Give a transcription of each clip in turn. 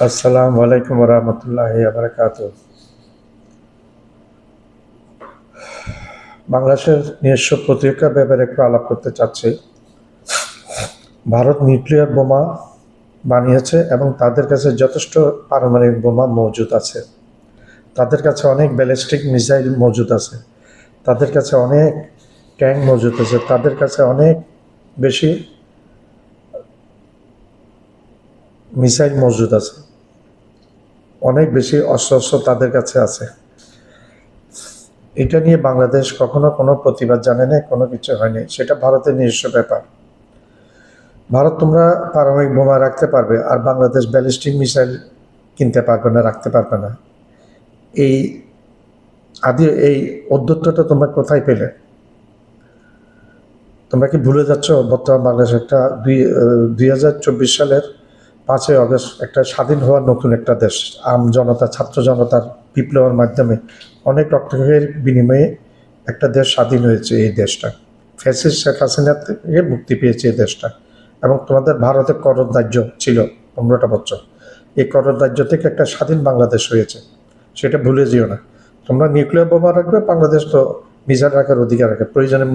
আসসালামু আলাইকুম রহমতুল্লাহি বারাকাতুহু। বাংলাদেশের নিজস্ব প্রতিরক্ষা ব্যাপারে একটু আলাপ করতে চাচ্ছি। ভারত নিউক্লিয়ার বোমা বানিয়েছে এবং তাদের কাছে যথেষ্ট পারমাণবিক বোমা মজুদ আছে। তাদের কাছে অনেক ব্যালিস্টিক মিসাইল মজুদ আছে। তাদের কাছে অনেক ট্যাঙ্ক মজুদ আছে। তাদের কাছে অনেক বেশি মিসাইল মজুদ আছে। অনেক বেশি অস্ত্র তাদের কাছে আছে। এটা নিয়ে বাংলাদেশ কখনো কোনো প্রতিবাদ জানে না, কোনো কিছু হয়নি। সেটা ভারতের নিজস্ব ব্যাপার। ভারত তোমরা পারমাণবিক বোমা রাখতে পারবে, আর বাংলাদেশ ব্যালিস্টিক মিসাইল কিনতে পারবে না, রাখতে পারবে না। এই উদ্যোক্তাটা তোমরা কোথায় পেলে? তোমরা কি ভুলে যাচ্ছ বর্তমান বাংলাদেশ একটা 2024 সালের 5ই আগস্ট একটা স্বাধীন হওয়ার নতুন একটা দেশ। জনতা, ছাত্র জনতার বিপ্লবের মাধ্যমে অনেক রক্তের বিনিময়ে একটা দেশ স্বাধীন হয়েছে। এই দেশটা ফ্যাসিস্ট শেখ হাসিনা থেকে মুক্তি পেয়েছে এই দেশটা। এবং তোমাদের ভারতের করদাহ্য ছিল 15টা বছর। এই করদাহ্য থেকে একটা স্বাধীন বাংলাদেশ হয়েছে, সেটা ভুলে যেও না। তোমরা নিউক্লিয়ার বোমা রাখবে, বাংলাদেশ তো মিসাইল রাখার অধিকার রাখে। প্রয়োজনে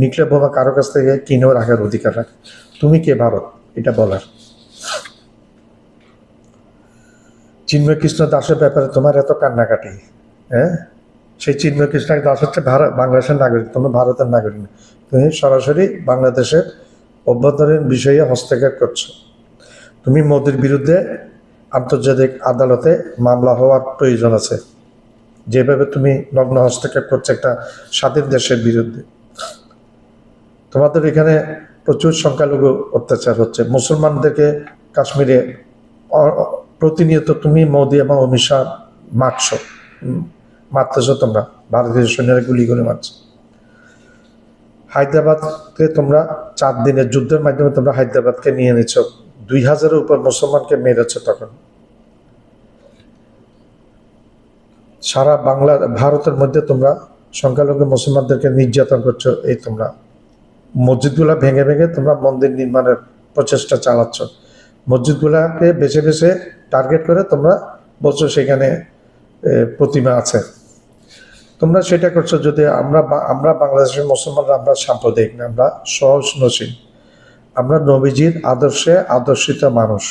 নিউক্লিয়ার বোমা কারো কাছ থেকে কিনেও রাখার অধিকার রাখে। তুমি কে ভারত এটা বলার? চিন্ময় কৃষ্ণ দাসের ব্যাপারে তোমার এত কান্নাকাটি, হ্যাঁ? সেই চিন্ময় কৃষ্ণ দাস হচ্ছে বাংলাদেশের নাগরিক, তুমি ভারতের নাগরিক না। তুমি সরাসরি বাংলাদেশের অভ্যন্তরীণ বিষয়ে হস্তক্ষেপ করছো। তুমি মোদির বিরুদ্ধে আন্তর্জাতিক আদালতে মামলা হওয়ার প্রয়োজন আছে, যেভাবে তুমি নগ্ন হস্তক্ষেপ করছো একটা স্বাধীন দেশের বিরুদ্ধে। তোমাদের এখানে প্রচুর সংখ্যালঘু অত্যাচার হচ্ছে। মুসলমানদেরকে কাশ্মীরে প্রতিনিয়ত তুমি মোদি এবং অমিত শাহ মারতেছ। তোমরা ভারতীয় সৈন্যরা গুলি করে মারছ। হায়দ্রাবাদকে তোমরা 4 দিনের যুদ্ধের মাধ্যমে তোমরা হায়দ্রাবাদকে নিয়ে নিচ্ছ। 2000-এর উপর মুসলমানকে মেরেছ। তখন সারা ভারতের মধ্যে তোমরা সংখ্যালঘু মুসলমানদেরকে নির্যাতন করছো। এই তোমরা মসজিদগুলা ভেঙে ভেঙে তোমরা মন্দির নির্মাণের প্রচেষ্টা চালাচ্ছ। মসজিদগুলাকে বেছে বেছে টার্গেট করে তোমরা বলছো সেখানে প্রতিমা আছে। তোমরা সেটা করছো। যদি আমরা বাংলাদেশের মুসলমানরা আমরা সাম্প্রদায়িক না, আমরা সহনশীল। আমরা নবীজির আদর্শে আদর্শিত মানুষ।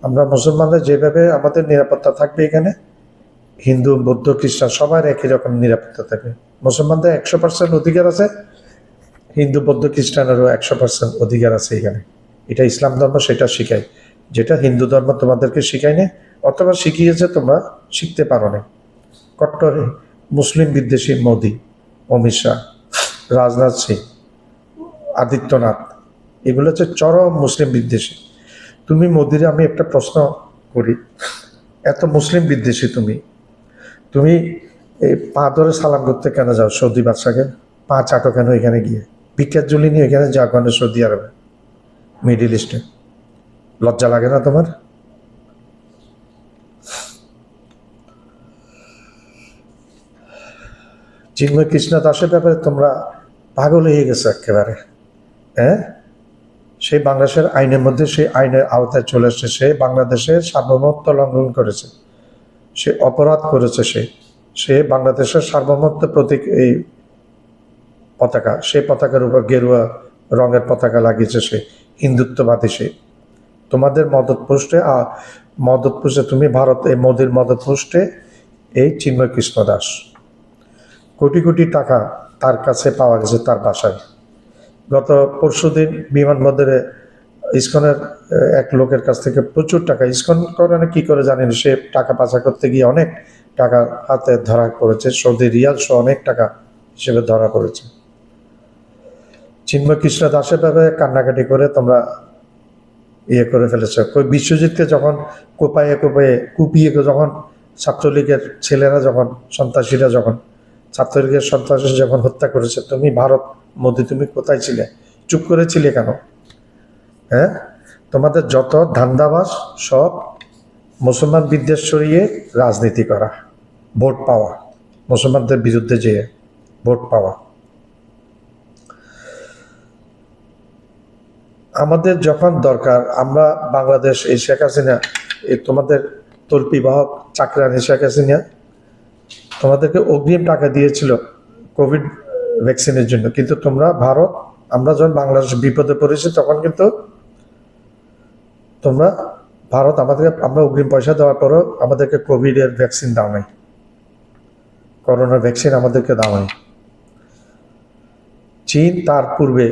আমরা মুসলমানরা যেভাবে আমাদের নিরাপত্তা থাকবে এখানে, হিন্দু, বৌদ্ধ, খ্রিস্টান সবার একই রকম নিরাপত্তা থাকবে। মুসলমানদের 100% অধিকার আছে, হিন্দু, বৌদ্ধ, খ্রিস্টানেরও 100% অধিকার আছে এখানে। এটা ইসলাম ধর্ম সেটা শিখায়, যেটা হিন্দু ধর্ম তোমাদেরকে শিখায় না, অথবা শিখিয়েছে তোমরা শিখতে পারো না। কট্টর মুসলিম বিদ্বেষী মোদি, অমিত শাহ, রাজনাথ সিং, আদিত্যনাথ, এগুলো হচ্ছে চরম মুসলিম বিদ্বেষী। তুমি মোদিরে আমি একটা প্রশ্ন করি, এত মুসলিম বিদ্বেষী তুমি এই পা ধরে সালাম করতে কেন যাও সৌদি বাদশাকে? পা চাটো কেন এখানে গিয়ে? ভিক্ষার জুলি নিয়ে এখানে যাও কেন সৌদি আরবে, মিডিল ইস্টে? লজ্জা লাগে না তোমার? চিন্ময় কৃষ্ণ দাসের ব্যাপারে তোমরা পাগল হয়ে গেছো একেবারে, হ্যাঁ? সেই বাংলাদেশের আইনের মধ্যে, সেই আইনের আওতায় চলে এসছে। সে বাংলাদেশের সার্বভৌমত্ব লঙ্ঘন করেছে, সে অপরাধ করেছে। সে বাংলাদেশের সার্বভৌমত্ব প্রতীক এই পতাকা, সেই পতাকার উপর গেরুয়া রঙের পতাকা লাগিয়েছে সে, হিন্দুত্ববাদী সে। তোমাদের মদতপুষ্টে তুমি ভারত, এই মোদির মদতপুষ্টে এই চিন্ময় কৃষ্ণ দাস কোটি কোটি টাকা তার কাছে পাওয়া গেছে তার বাসায়। গত পরশুদিন বিমানবন্দরে ইসকনের এক লোকের কাছ থেকে প্রচুর টাকা, ইসকন করে না কি করে জানেন, সে টাকা পাচার করতে গিয়ে অনেক টাকা হাতে ধরা পড়েছে। সৌদি রিয়াল সহ অনেক টাকা হিসেবে ধরা পড়েছে। চিন্ময় কৃষ্ণ দাসের ব্যাপারে কান্নাকাটি করে তোমরা করে ফেলেছ। বিশ্বজিৎকে যখন কুপিয়ে যখন ছাত্রলীগের ছেলেরা, যখন সন্ত্রাসীরা, যখন ছাত্রলীগের সন্ত্রাসী যখন হত্যা করেছে, তুমি ভারত মোদি তুমি কোথায় ছিলে? চুপ করেছিলে কেন? হ্যাঁ, তোমাদের যত ধান্দাবাজ সব মুসলমান বিদ্বেষ ছড়িয়ে রাজনীতি করা, ভোট পাওয়া, মুসলমানদের বিরুদ্ধে যেয়ে ভোট পাওয়া। আমাদের যখন দরকার, আমরা বাংলাদেশ, এই শেখ হাসিনা এই তোমাদের তল্পিবাহক চাকরানি শেখ হাসিনা তোমাদেরকে অগ্রিম টাকা দিয়েছিল কোভিড ভ্যাকসিনের জন্য, কিন্তু তোমরা ভারত, আমরা যখন বাংলাদেশ বিপদে পড়েছি তখন কিন্তু তোমরা ভারত আমরা অগ্রিম পয়সা দেওয়ার পরও আমাদেরকে কোভিডের ভ্যাকসিন দাও নাই, করোনার ভ্যাকসিন আমাদেরকে দাও নাই। চীন তার পূর্বে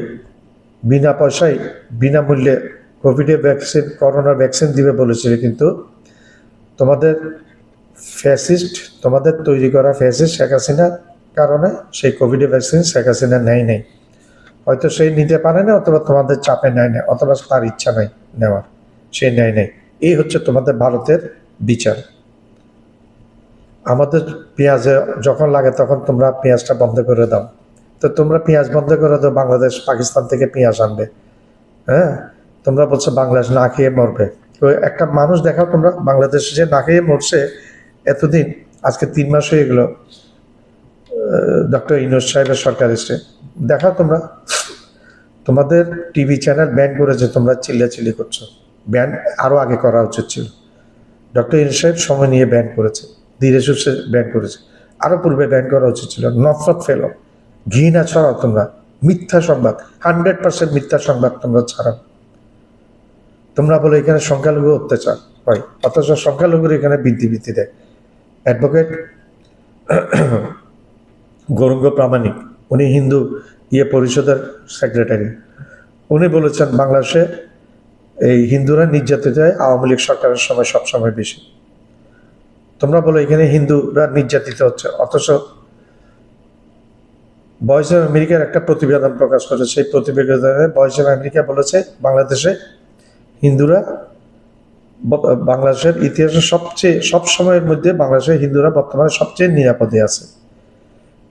বিনা পয়সায় বিনামূল্যে কোভিডের ভ্যাকসিন, করোনার ভ্যাকসিন দিবে বলেছিল, কিন্তু তোমাদের ফ্যাসিস্ট, তোমাদের তৈরি করা ফ্যাসিস্ট শেখ হাসিনার কারণে সেই কোভিডের ভ্যাকসিন শেখ হাসিনা নেয় নাই। হয়তো সেই নিতে পারে না, অথবা তোমাদের চাপে নেয় না, অথবা তার ইচ্ছা নাই নেওয়ার, সে নেয় নাই। এই হচ্ছে তোমাদের ভারতের বিচার। আমাদের পেঁয়াজে যখন লাগে তখন তোমরা পেঁয়াজটা বন্ধ করে দাও। তো তোমরা পেঁয়াজ বন্ধ করে দাও, বাংলাদেশ পাকিস্তান থেকে পেঁয়াজ আনবে। হ্যাঁ, তোমরা বলছো বাংলাদেশ না খেয়ে মরবে। তো একটা মানুষ দেখাও তোমরা, বাংলাদেশে যে না খেয়ে মরছে এতদিন, আজকে 3 মাস হয়ে গেল ডক্টর ইউনূস সাহেবের সরকার এসে, দেখাও তোমরা। তোমাদের টিভি চ্যানেল ব্যান করেছে, তোমরা চিল্লাচিল্লি করছো। ব্যান আরও আগে করা উচিত ছিল। ডক্টর ইউনূস সাহেব সময় নিয়ে ব্যান করেছে, ধীরে সুস্থে ব্যান করেছে, আরও পূর্বে ব্যান করা উচিত ছিল। নফরত ফেলো, ঘৃণা ছড়াও তোমরা, মিথ্যা সংবাদ, 100% মিথ্যা সংবাদ তোমরা ছাড়াও। তোমরা বলো এখানে সংখ্যালঘু অত্যাচার হয়, অথচ সংখ্যালঘুর এখানে বৃদ্ধি দেয়। অ্যাডভোকেট গৌরাঙ্গ প্রামাণিক, উনি হিন্দু পরিষদের সেক্রেটারি, উনি বলেছেন বাংলাদেশে এই হিন্দুরা নির্যাতিত হয় আওয়ামী লীগ সরকারের সময় সবসময় বেশি। তোমরা বলো এখানে হিন্দুরা নির্যাতিত হচ্ছে, অথচ ভয়েস অফ আমেরিকার একটা প্রতিবেদন প্রকাশ করেছে, সেই প্রতিবেদনে ভয়েস অফ আমেরিকা বলেছে বাংলাদেশে হিন্দুরা, বাংলাদেশের ইতিহাসে সব সময়ের মধ্যে বাংলাদেশের হিন্দুরা বর্তমানে সবচেয়ে নিরাপদে আছে।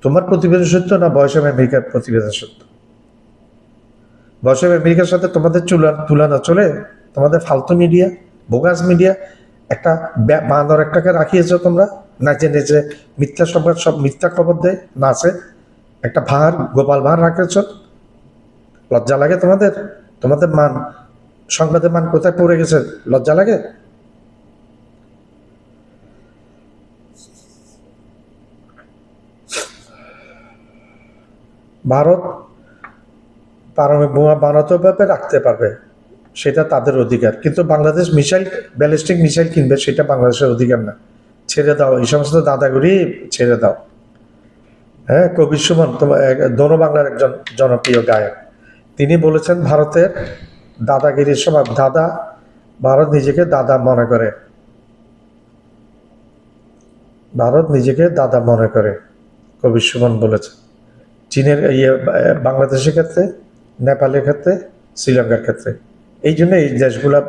তোমার প্রতিবেদন সত্য না ভয়েস অফ আমেরিকার প্রতিবেদন সত্য? ভয়েস অফ আমেরিকার সাথে তোমাদের তুলনা চলে? তোমাদের ফালতু মিডিয়া, বোগাস মিডিয়া, একটা বাঁদর একটাকে রাখিয়েছ তোমরা, নাচে নেচে মিথ্যা সংবাদ, সব মিথ্যা খবর দেয়, নাচে একটা গোপাল ভাঁড় রাখেছ। লজ্জা লাগে তোমাদের? তোমাদের মান, সংবাদের মান কোথায় পড়ে গেছে? লজ্জা লাগে? ভারত পারমাণবিক বোমা বানাতেও পারবে, রাখতে পারবে, সেটা তাদের অধিকার, কিন্তু বাংলাদেশ ব্যালিস্টিক মিসাইল কিনবে, সেটা বাংলাদেশের অধিকার না। ছেড়ে দাও এই সমস্ত দাদাগিরি, ছেড়ে দাও। হ্যাঁ, কবির সুমন দোনো বাংলার একজন জনপ্রিয় গায়ক, তিনি বলেছেন ভারতের দাদাগিরির সময় ভারত নিজেকে দাদা মনে করে, ভারত নিজেকে দাদা মনে করে, কবির সুমন বলেছে। চীনের বাংলাদেশের ক্ষেত্রে, নেপালের ক্ষেত্রে, শ্রীলঙ্কার ক্ষেত্রে, এই জন্য এই দেশগুলা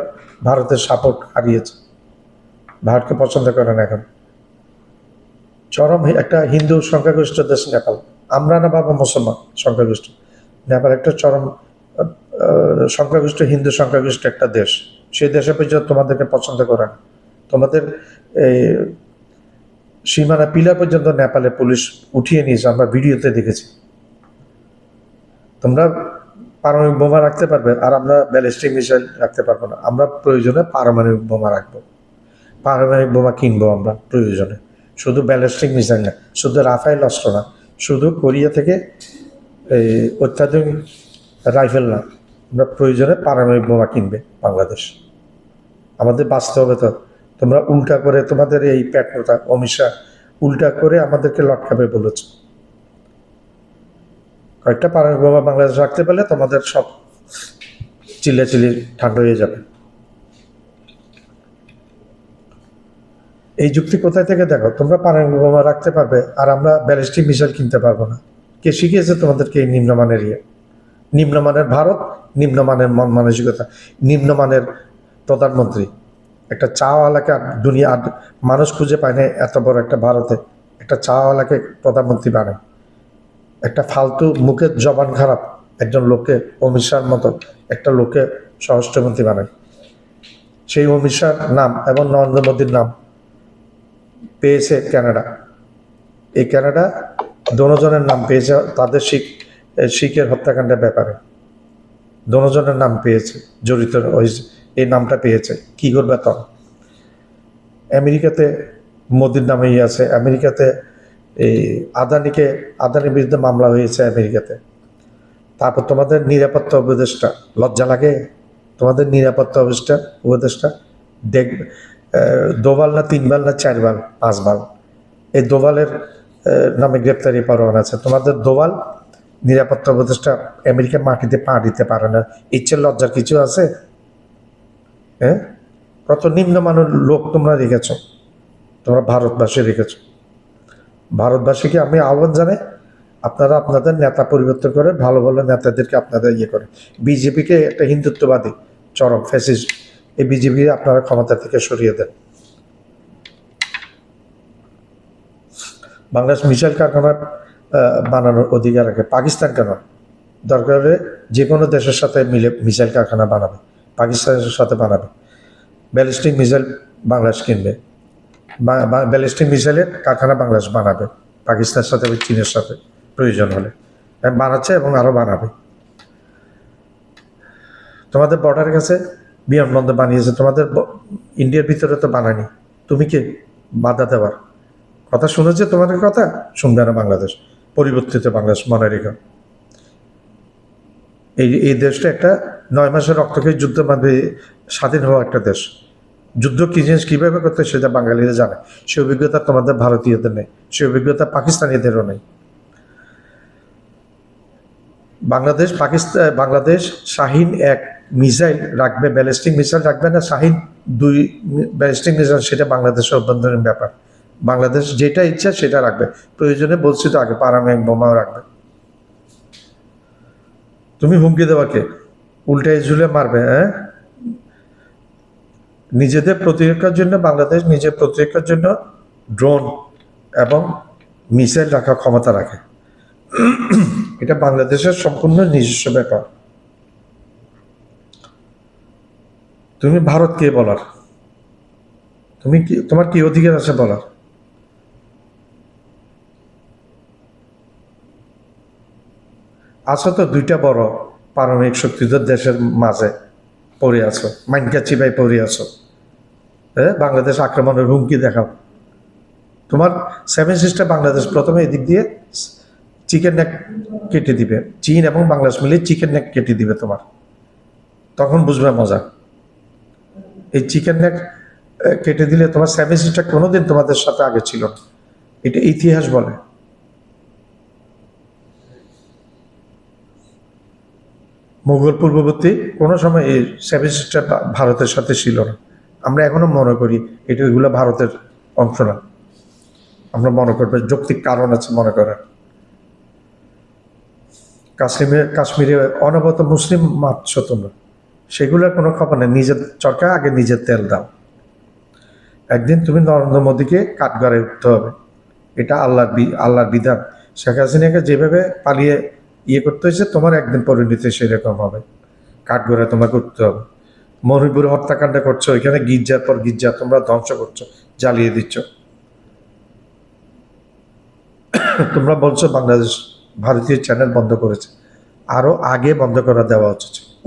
ভারতের সাপোর্ট হারিয়েছে, ভারতকে পছন্দ করে না এখন। চরম একটা হিন্দু সংখ্যাগরিষ্ঠ দেশ নেপাল, আমরা না বাবা মুসলমান সংখ্যাগরিষ্ঠ, নেপাল একটা চরম সংখ্যাগরিষ্ঠ হিন্দু সংখ্যাগরিষ্ঠ একটা দেশ। সেই দেশে পর্যন্ত তোমাদেরকে পছন্দ করে না। তোমাদের এই সীমানা পিলা পর্যন্ত নেপালে পুলিশ উঠিয়ে নিয়েছে, আমরা ভিডিওতে দেখেছি। তোমরা পারমাণবিক বোমা রাখতে পারবে, আর আমরা ব্যালিস্টিক মিসাইল রাখতে পারবো না। আমরা প্রয়োজনে পারমাণবিক বোমা রাখবো, পারমাণবিক বোমা কিনবো আমরা প্রয়োজনে, শুধু ব্যালিস্টিক মিসাইল না, শুধু রাফায়েল অস্ত্র না, শুধু কোরিয়া থেকে এই অত্যাধুনিক রাইফেল না, আমরা প্রয়োজনে পারমাণবিক বোমা কিনবে বাংলাদেশ। আমাদের বাঁচতে হবে। তো তোমরা উল্টা করে, তোমাদের এই পেট মোটা অমিত শাহ উল্টা করে আমাদেরকে লটকাবে বলেছ। কয়েকটা পারমাণবিক বোমা বাংলাদেশ রাখতে পারলে তোমাদের সব চিল্লাচিল্লি ঠান্ডা হয়ে যাবে। এই যুক্তি কোথায় থেকে দেখো? তোমরা পারমাণবিক বোমা রাখতে পারবে, আর আমরা ব্যালিস্টিক মিসাইল কিনতে পারবো না। কে শিখিয়েছে তোমাদেরকে এই নিম্নমানের নিম্নমানের ভারত, নিম্নমানের মন মানসিকতা, নিম্নমানের প্রধানমন্ত্রী। একটা চাওয়ালাকে দুনিয়া মানুষ খুঁজে পায় না এত বড় একটা ভারতে একটা চাওয়ালাকে প্রধানমন্ত্রী বানায়। একটা ফালতু মুখের জবান খারাপ একজন লোককে, অমিত শাহর মতো একটা লোককে স্বরাষ্ট্রমন্ত্রী বানায়। সেই অমিত শাহর নাম এবং নরেন্দ্র মোদীর নাম পেয়েছে কানাডা। এই কানাডা দোনোজনের নাম পেয়েছে তাদের শিখের হত্যাকাণ্ডের ব্যাপারে, দোনোজনের নাম পেয়েছে, জড়িত হয়েছে, এই নামটা পেয়েছে। কি করবে তখন? আমেরিকাতে মোদির নামেই আছে, আমেরিকাতে এই আদানির বিরুদ্ধে মামলা হয়েছে আমেরিকাতে। তারপর তোমাদের নিরাপত্তা উপদেষ্টা, লজ্জা লাগে? তোমাদের নিরাপত্তা উপদেষ্টা দেখ, দোভাল না 3 বাল না 4 বাল 5 বাল, এই দোভালের নামে গ্রেপ্তারি পরোয়ানা আছে। তোমাদের দোভাল নিরাপত্তা উপদেষ্টা আমেরিকার মাটিতে পা দিতে পারে না, ইচ্ছের লজ্জার কিছু আছে? হ্যাঁ, কত নিম্নমানের লোক তোমরা রেখেছ, তোমরা ভারতবাসী রেখেছ। ভারতবাসীকে আমি আহ্বান জানাই, আপনারা আপনাদের নেতা পরিবর্তন করে ভালো ভালো নেতাদেরকে আপনাদের করে। বিজেপিকে একটা হিন্দুত্ববাদী চরম ফ্যাসিস্ট, এই বিজেপিকে আপনারা ক্ষমতা থেকে সরিয়ে দেন। বাংলাদেশ মিসাইল কারখানা বানানোর অধিকার রাখে, পাকিস্তান কেন? দরকার হলে যে কোনো দেশের সাথে মিলে মিসাইল কারখানা বানাবে, পাকিস্তানের সাথে বানাবে। ব্যালিস্টিক মিসাইল বাংলাদেশ কিনবে, ব্যালিস্টিক মিসাইলের কারখানা বাংলাদেশ বানাবে, পাকিস্তানের সাথে চীনের সাথে প্রয়োজন হলে বানাচ্ছে এবং আরও বানাবে। তোমাদের বর্ডারের কাছে বিমানবন্দর বানিয়েছে, তোমাদের ইন্ডিয়ার ভিতরে তো বানায়নি। তুমি কি বাধা দেওয়ার কথা শুনেছে? তোমাদের কথা শুনবে না বাংলাদেশ, পরিবর্তিত বাংলাদেশ মনে রেখো। এই দেশটা একটা 9 মাসের রক্তকে যুদ্ধ মাধ্যমে স্বাধীন হওয়া একটা দেশ। যুদ্ধ কি জিনিস কীভাবে করতে সেটা বাঙালিরা জানে, সে অভিজ্ঞতা তোমাদের ভারতীয়দের নেই, সে অভিজ্ঞতা পাকিস্তানিদেরও নেই। বাংলাদেশ শাহিন 1 মিসাইল রাখবে, ব্যালিস্টিক মিসাইল রাখবে না, শাহিন 2 ব্যালিস্টিক মিসাইল, সেটা বাংলাদেশের অভ্যন্তরীণ ব্যাপার। বাংলাদেশ যেটা ইচ্ছা সেটা রাখবে, প্রয়োজনে বলছি তো আগে পারমাণবিক বোমাও রাখবে। তুমি হুমকি দেওয়াকে উল্টায় ঝুলে মারবে। হ্যাঁ, নিজেদের প্রতিরক্ষার জন্য বাংলাদেশ নিজের প্রতিরক্ষার জন্য ড্রোন এবং মিসাইল রাখার ক্ষমতা রাখে, এটা বাংলাদেশের সম্পূর্ণ নিজস্ব ব্যাপার। তুমি ভারত কে বলার? তুমি কি, তোমার কি অধিকার আছে বলার? আছো তো 2টা বড় পারমাণবিক শক্তিধর দেশের মাঝে পড়ে আছো, মাইনকা চিবাই পড়ে আছো। হ্যাঁ, বাংলাদেশ আক্রমণের হুমকি দেখাও। তোমার 7 সিস্টার বাংলাদেশ প্রথমে এদিক দিয়ে চিকেন নেক কেটে দিবে, চীন এবং বাংলাদেশ মিলে চিকেন নেক কেটে দিবে তোমার, তখন বুঝবে মজা। এই চিকেন নেক কেটে দিলে তোমার 7 সিস্টার কোনোদিন তোমাদের সাথে আগে ছিল না, এটা ইতিহাস বলে। মুঘল পূর্ববর্তী কোনো সময় এই 7 সিস্টার ভারতের সাথে ছিল না। আমরা এখনো মনে করি এগুলো ভারতের অংশ না, আমরা মনে করবো যৌক্তিক কারণ আছে মনে করার। কাশ্মীরে অনবরত মুসলিম মারছ তোমরা, সেগুলোর কোনো খবর নেই। নিজের চরকা আগে নিজের তেল দাও। একদিন তুমি নরেন্দ্র মোদীকে কাঠগড়ায় উঠতে হবে, এটা আল্লাহর বিধান। শেখ হাসিনাকে যেভাবে পালিয়ে করতে হয়েছে, তোমার একদিন পরিণতি সেরকম হবে, কাঠগড়ায় তোমাকে উঠতে হবে। মণিপুর হত্যাকাণ্ড করছো, এখানে গির্জার পর গির্জা তোমরা ধ্বংস করছো, জ্বালিয়ে দিচ্ছ। তোমরা বলছো বাংলাদেশ ভারতীয় চ্যানেল বন্ধ করেছে, আরো আগে বন্ধ করা দেওয়া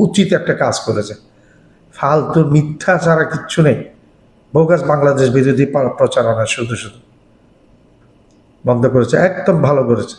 উচিত একটা কাজ করেছে। ফালতু মিথ্যা ছাড়া কিচ্ছু নেই, বোগাস বাংলাদেশ বিরোধী প্রচারণা শুধু বন্ধ করেছে, একদম ভালো করেছে।